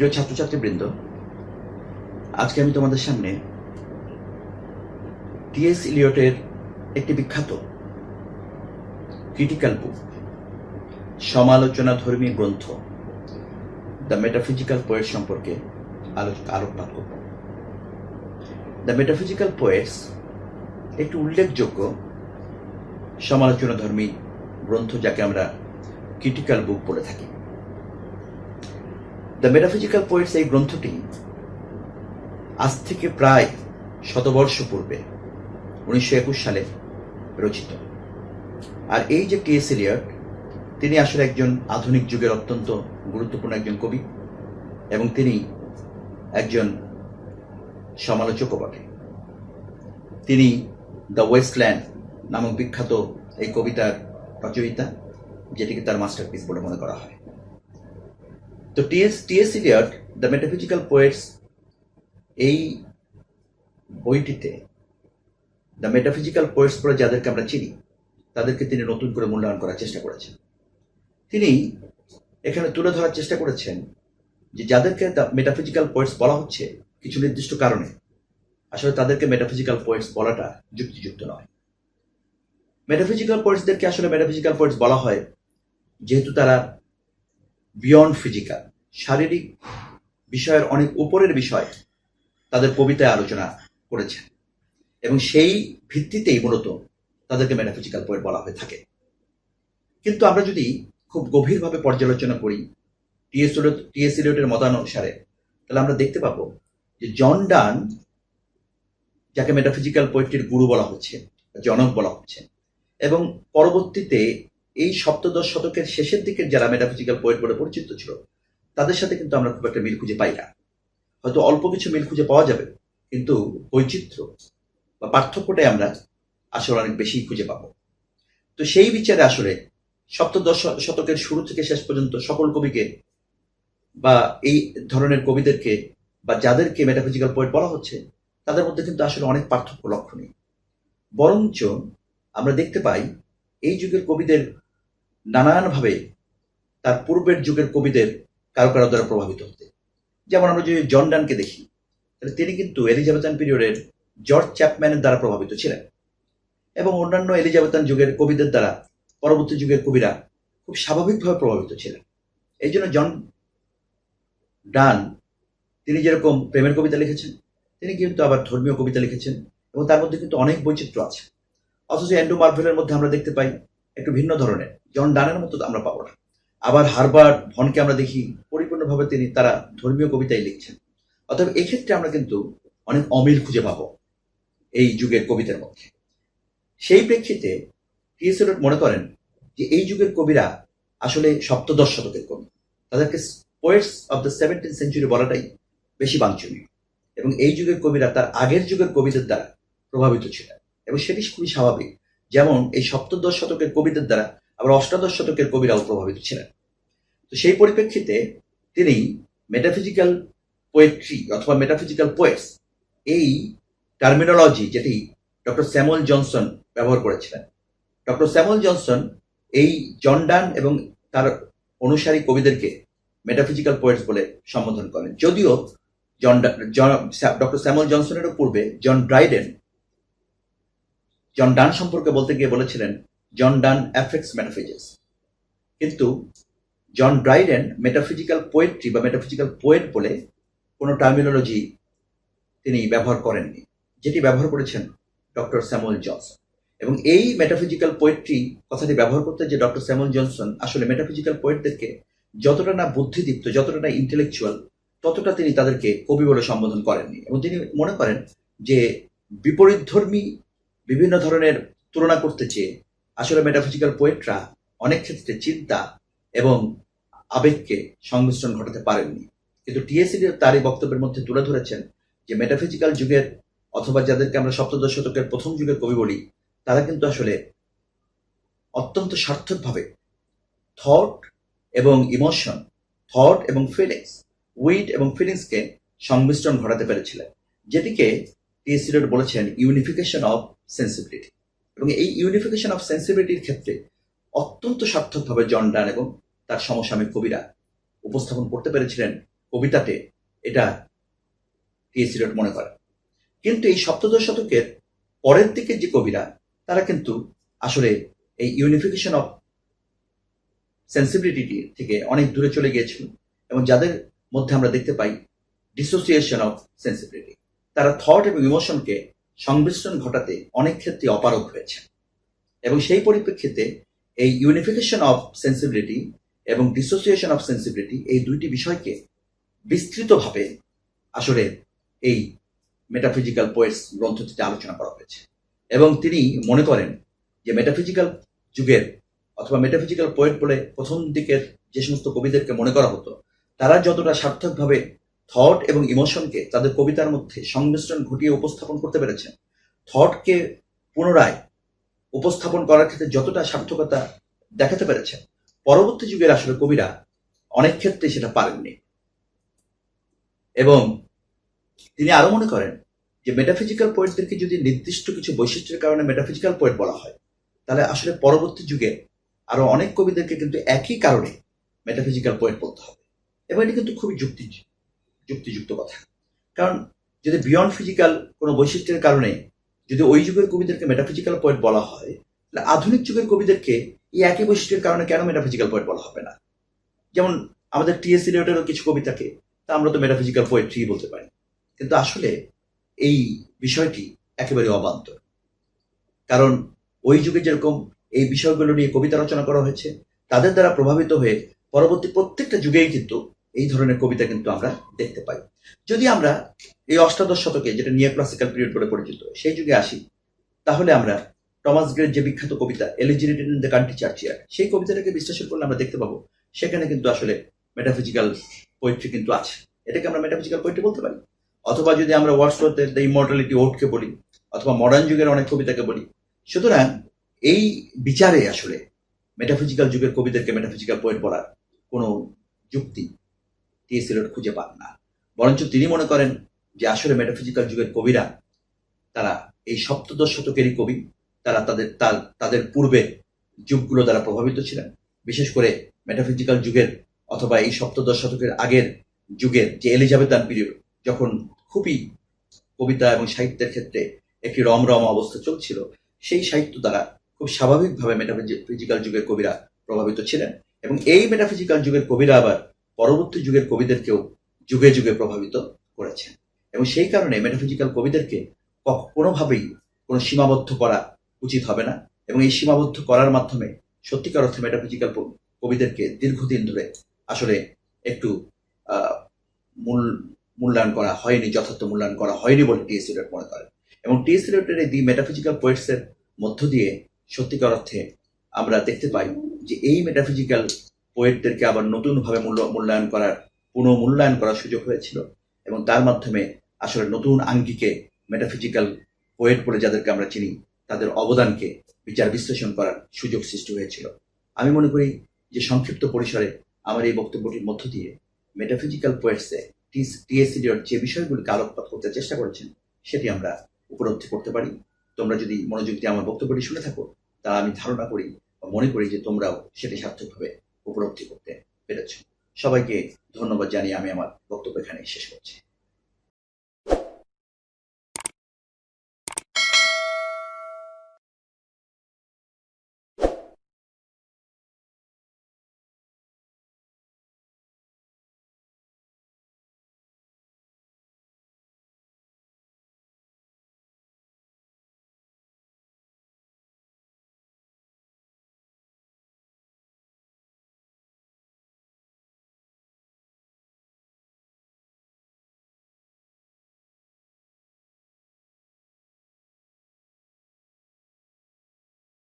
প্রিয় ছাত্রছাত্রীবৃন্দ, আজকে আমি তোমাদের সামনে টি.এস. ইলিয়টের একটি বিখ্যাত ক্রিটিক্যাল বুক, সমালোচনাধর্মী গ্রন্থ দ্য মেটাফিজিক্যাল পোয়েটস সম্পর্কে আলোকপাত করব। দ্য মেটাফিজিক্যাল পোয়েটস একটি উল্লেখযোগ্য সমালোচনাধর্মী গ্রন্থ, যাকে আমরা ক্রিটিক্যাল বুক বলে থাকি। দ্য মেটাফিজিক্যাল পোয়েটস এই গ্রন্থটি আজ থেকে প্রায় শতবর্ষ পূর্বে 1921 সালে রচিত। আর এই যে টি.এস. ইলিয়ট, তিনি আসলে একজন আধুনিক যুগের অত্যন্ত গুরুত্বপূর্ণ একজন কবি, এবং তিনি একজন সমালোচকও বটে। তিনি দ্য ওয়েস্টল্যান্ড নামক বিখ্যাত এই কবিতার রচয়িতা, যেটিকে তার মাস্টারপিস বলে মনে করা হয়। তো T S. Eliot the metaphysical poets এই বইটিতে দ্য মেটাফিজিক্যাল পোয়েটস পড়ে যাদেরকে আমরা চিনি, তাদেরকে তিনি নতুন করে মূল্যায়ন করার চেষ্টা করেছেন। তিনি এখানে তুলে ধরার চেষ্টা করেছেন যে যাদেরকে দ্য মেটাফিজিক্যাল পোয়েটস বলা হচ্ছে কিছু নির্দিষ্ট কারণে, আসলে তাদেরকে মেটাফিজিক্যাল পোয়েটস বলাটা যুক্তিযুক্ত নয়। মেটাফিজিক্যাল পোয়েটসদেরকে আসলে মেটাফিজিক্যাল পোয়েটস বলা হয় যেহেতু তারা বিয়ন্ড ফিজিক্যাল, শারীরিক বিষয়ের অনেক উপরের বিষয় তাদের কবিতায় আলোচনা করেছেন, এবং সেই ভিত্তিতেই মূলত তাদেরকে মেটাফিজিক্যাল পোয়েট বলা হয়ে থাকে। কিন্তু আমরা যদি খুব গভীরভাবে পর্যালোচনা করি টি.এস. ইলিয়টের মতানুসারে, তাহলে আমরা দেখতে পাবো যে জন ডান, যাকে মেটাফিজিক্যাল পোয়েট্রির গুরু বলা হচ্ছে, জনক বলা হচ্ছে, এবং পরবর্তীতে এই সপ্তদশ শতকের শেষের দিকের যারা মেটাফিজিক্যাল পোয়েট বলে পরিচিত ছিল, তাদের সাথে কিন্তু আমরা খুব একটা মিল খুঁজে পাই না। হয়তো অল্প কিছু মিল খুঁজে পাওয়া যাবে, কিন্তু বৈচিত্র্য বা পার্থক্যটাই আমরা আসলে অনেক বেশি খুঁজে পাবো। তো সেই বিচারে আসলে সপ্তদশ শতকের শুরু থেকে শেষ পর্যন্ত সকল কবিকে বা এই ধরনের কবিদেরকে বা যাদেরকে মেটাফিজিক্যাল পোয়েট বলা হচ্ছে, তাদের মধ্যে কিন্তু আসলে অনেক পার্থক্য লক্ষণীয়। বরঞ্চ আমরা দেখতে পাই এই যুগের কবিদের নানানভাবে তার পূর্বের যুগের কবিদের কারো কারো দ্বারা প্রভাবিত হতে। যেমন আমরা যদি জন ডানকে দেখি, তাহলে তিনি কিন্তু এলিজাবেথান পিরিয়ডের জর্জ চ্যাপম্যানের দ্বারা প্রভাবিত ছিলেন, এবং অন্যান্য এলিজাবেথান যুগের কবিদের দ্বারা পরবর্তী যুগের কবিরা খুব স্বাভাবিকভাবে প্রভাবিত ছিলেন। এই জন্য জন ডান তিনি যেরকম প্রেমের কবিতা লিখেছেন, তিনি কিন্তু আবার ধর্মীয় কবিতা লিখেছেন, এবং তার মধ্যে কিন্তু অনেক বৈচিত্র্য আছে। অথচ অ্যান্ড্রু মার্ভেলের মধ্যে আমরা দেখতে পাই একটু ভিন্ন ধরনের, জন ডানের মতো আমরা পাবো না। আবার হারবার্ট ভনকে আমরা দেখি পরিপূর্ণভাবে তারা ধর্মীয় কবিতাই লিখছেন। অতএব এক্ষেত্রে আমরা কিন্তু অনেক অমিল খুঁজে পাবো এই যুগের কবিদের মধ্যে। সেই প্রেক্ষিতে টি.এস. ইলিয়ট মনে করেন যে এই যুগের কবিরা আসলে সপ্তদশ শতকের কবি, তাদেরকে poets of the 17th century বলাটাই বেশি বাঞ্ছনীয়, এবং এই যুগের কবিরা তার আগের যুগের কবিদের দ্বারা প্রভাবিত ছিলেন, এবং সেটি খুবই স্বাভাবিক। যেমন এই সপ্তদশ শতকের কবিদের দ্বারা আবার অষ্টাদশ শতকের কবিরাও প্রভাবিত ছিলেন। তো সেই পরিপ্রেক্ষিতে তিনি মেটাফিজিক্যাল পোয়েট্রি অথবা মেটাফিজিক্যাল পোয়েটস এই টার্মিনোলজি, যেটি ডক্টর স্যামুয়েল জনসন ব্যবহার করেছিলেন। ডক্টর স্যামুয়েল জনসন এই জন ডান এবং তার অনুসারী কবিদেরকে মেটাফিজিক্যাল পোয়েটস বলে সম্বোধন করেন। যদিও ডক্টর স্যামুয়েল জনসনেরও পূর্বে জন ডান সম্পর্কে বলতে গিয়ে বলেছিলেন জন ডান অ্যাফেক্টস মেটাফিজিক্স, কিন্তু জন ড্রাইডেন মেটাফিজিক্যাল পোয়েট্রি বা মেটাফিজিক্যাল পোয়েট বলে কোনো টার্মিনোলজি তিনি ব্যবহার করেননি, যেটি ব্যবহার করেছেন ডক্টর স্যামুয়েল জনসন। এবং এই মেটাফিজিক্যাল পোয়েট্রি কথাটি ব্যবহার করতে যে ডক্টর স্যামুয়েল জনসন আসলে মেটাফিজিক্যাল পোয়েটদেরকে যতটা না বুদ্ধিদীপ্ত, যতটা না ইন্টেলেকচুয়াল, ততটা তিনি তাদেরকে কবি বলে সম্বোধন করেননি। এবং তিনি মনে করেন যে বিপরীতধর্মী বিভিন্ন ধরনের তুলনা করতে চেয়ে আসলে মেটাফিজিক্যাল পোয়েটরা অনেক ক্ষেত্রে চিন্তা এবং আবেগকে সংমিশ্রণ ঘটাতে পারেননি। কিন্তু টি.এস. ইলিয়ট তার এই বক্তব্যের মধ্যে তুলে ধরেছেন যে মেটাফিজিক্যাল যুগের অথবা যাদেরকে আমরা সপ্তদশ শতকের প্রথম যুগের কবি বলি, তারা কিন্তু আসলে অত্যন্ত সার্থকভাবে থট এবং ইমোশন, থট এবং ফিলিংস, উইট এবং ফিলিংসকে সংমিশ্রণ ঘটাতে পেরেছিলেন, যেটিকে টি.এস. ইলিয়ট বলেছেন ইউনিফিকেশন অফ সেন্সিবিলিটি। এবং এই ইউনিফিকেশন অফ সেন্সিবিলিটির ক্ষেত্রে অত্যন্ত সার্থকভাবে জন ডান এবং তার সমসাময়িক কবিরা উপস্থাপন করতে পেরেছিলেন কবিতাতে, এটা টি.এস. এলিয়ট মনে করেন। কিন্তু এই সপ্তদশ শতকের পরের দিকে যে কবিরা, তারা কিন্তু আসলে এই ইউনিফিকেশন অফ সেন্সিবিলিটি থেকে অনেক দূরে চলে গিয়েছিল, এবং যাদের মধ্যে আমরা দেখতে পাই ডিসোসিয়েশন অফ সেন্সিবিলিটি। তারা থট এবং ইমোশনকে সংমিশ্রণ ঘটাতে অনেক ক্ষেত্রে অপারগ হয়েছে, এবং সেই পরিপ্রেক্ষিতে এই ইউনিফিকেশন অফ সেন্সিবিলিটি এবং ডিসোসিয়েশন অফ সেন্সিবিলিটি, এই দুইটি বিষয়কে বিস্তৃতভাবে আসলে এই মেটাফিজিক্যাল পোয়েটস গ্রন্থটিতে আলোচনা করা হয়েছে। এবং তিনি মনে করেন যে মেটাফিজিক্যাল যুগের অথবা মেটাফিজিক্যাল পোয়েট বলে প্রথম দিকের যে সমস্ত কবিদেরকে মনে করা হতো, তারা যতটা সার্থকভাবে থট এবং ইমোশনকে তাদের কবিতার মধ্যে সংমিশ্রণ ঘটিয়ে উপস্থাপন করতে পেরেছেন, থটকে পুনরায় উপস্থাপন করার ক্ষেত্রে যতটা সার্থকতা দেখাতে পেরেছেন, পরবর্তী যুগের আসলে কবিরা অনেক ক্ষেত্রে সেটা পারেননি। এবং তিনি আরো মনে করেন যে মেটাফিজিক্যাল পোয়েটদেরকে যদি নির্দিষ্ট কিছু বৈশিষ্ট্যের কারণে মেটাফিজিক্যাল পোয়েট বলা হয়, তাহলে আসলে পরবর্তী যুগে আরো অনেক কবিদেরকে কিন্তু একই কারণে মেটাফিজিক্যাল পোয়েট বলতে হবে। এবং এটি কিন্তু খুবই যুক্তিযুক্ত কথা। কারণ যদি বিয়ন্ড ফিজিক্যাল কোনো বৈশিষ্ট্যের কারণে যদি ওই যুগের কবিদেরকে মেটাফিজিক্যাল পোয়েট বলা হয়, তাহলে আধুনিক যুগের কবিদেরকে এই একই বৈশিষ্ট্যের কারণে কেন মেটাফিজিক্যাল পোয়েট বলা হবে না? যেমন আমাদের টি.এস. এলিয়টেরও কিছু কবিতাকে তা আমরা তো মেটাফিজিক্যাল পোয়েট্রি বলতে পারি, কিন্তু আসলে এই বিষয়টি একেবারে অবান্তর। কারণ ওই যুগে যেরকম এই বিষয়গুলো নিয়ে কবিতা রচনা করা হয়েছে, তাদের দ্বারা প্রভাবিত হয়ে পরবর্তী প্রত্যেকটা যুগেই কিন্তু এই ধরনের কবিতা কিন্তু আমরা দেখতে পাই। যদি আমরা এই অষ্টাদশ শতকে, যেটা নিও ক্লাসিক্যাল পিরিয়ড বলে পরিচিত, সেই যুগে আসি, তাহলে আমরা টমাস গ্রের যে বিখ্যাত কবিতা এলিজিরিটেড ইন দ্য কান্ট্রি চার্চিয়ার্ড, সেই কবিতাটাকে বিশ্লেষণ করলে আমরা দেখতে পাবো সেখানে কিন্তু আসলে মেটাফিজিক্যাল পোয়েট্রি কিন্তু আছে। এটাকে আমরা মেটাফিজিক্যাল পোয়েট্রি বলতে পারি। অথবা যদি আমরা ওয়ার্ডসওয়ার্থের দ্য ইমর্টালিটি ওডকে বলি, অথবা মডার্ন যুগের অনেক কবিতাকে বলি, সুতরাং এই বিচারে আসলে মেটাফিজিক্যাল যুগের কবিদেরকে মেটাফিজিক্যাল পোয়েট বলার কোনো যুক্তি টি.এস. এলিয়ট খুঁজে পান না। বরঞ্চ তিনি মনে করেন যে আসলে মেটাফিজিক্যাল যুগের কবিরা, তারা এই সপ্তদশ শতকেরই কবি। তারা তাদের পূর্বে যুগগুলো দ্বারা প্রভাবিত ছিলেন। বিশেষ করে মেটাফিজিক্যাল যুগের অথবা এই সপ্তদশ শতকের আগের যুগের যে এলিজাবেথান পিরিয়ড, যখন খুবই কবিতা এবং সাহিত্যের ক্ষেত্রে একটি রমরম অবস্থা চলছিল, সেই সাহিত্য দ্বারা খুব স্বাভাবিকভাবে মেটাফিজিক্যাল যুগের কবিরা প্রভাবিত ছিলেন। এবং এই মেটাফিজিক্যাল যুগের কবিরা আবার পরবর্তী যুগের কবিদেরকেও যুগে যুগে প্রভাবিত করেছেন। এবং সেই কারণে মেটাফিজিক্যাল কবিদেরকে কোনোভাবেই কোনো সীমাবদ্ধ করা উচিত হবে না। এবং এই সীমাবদ্ধ করার মাধ্যমে সত্যিকার অর্থে মেটাফিজিক্যাল কবিদেরকে দীর্ঘদিন ধরে আসলে একটু মূল্যায়ন করা হয়নি, যথার্থ মূল্যায়ন করা হয়নি বলে টি.এস. এলিয়ট মনে করেন। এবং টি.এস. এলিয়টের এই দি মেটাফিজিক্যাল পোয়েটসের মধ্য দিয়ে সত্যিকার অর্থে আমরা দেখতে পাই যে এই মেটাফিজিক্যাল পোয়েটদেরকে আবার নতুনভাবে পুনঃমূল্যায়ন করার সুযোগ হয়েছিল, এবং তার মাধ্যমে আসলে নতুন আঙ্গিকে মেটাফিজিক্যাল পোয়েট বলে যাদেরকে আমরা চিনি, তাদের অবদানকে বিচার বিশ্লেষণ করার সুযোগ সৃষ্টি হয়েছিল। আমি মনে করি যে সংক্ষিপ্ত পরিসরে আমার এই বক্তব্যটির মধ্য দিয়ে মেটাফিজিক্যাল পোয়েটসে টি.এস. এলিয়ট যে বিষয়গুলিকে আলোকপাত করতে চেষ্টা করেছেন, সেটি আমরা উপলব্ধি করতে পারি। তোমরা যদি মনোযোগ দিয়ে আমার বক্তব্যটি শুনে থাকো, তা আমি ধারণা করি বা মনে করি যে তোমরাও সেটি সার্থকভাবে উপলব্ধি করতে পেরেছ। সবাইকে ধন্যবাদ জানিয়ে আমি আমার বক্তব্য এখানে শেষ করছি।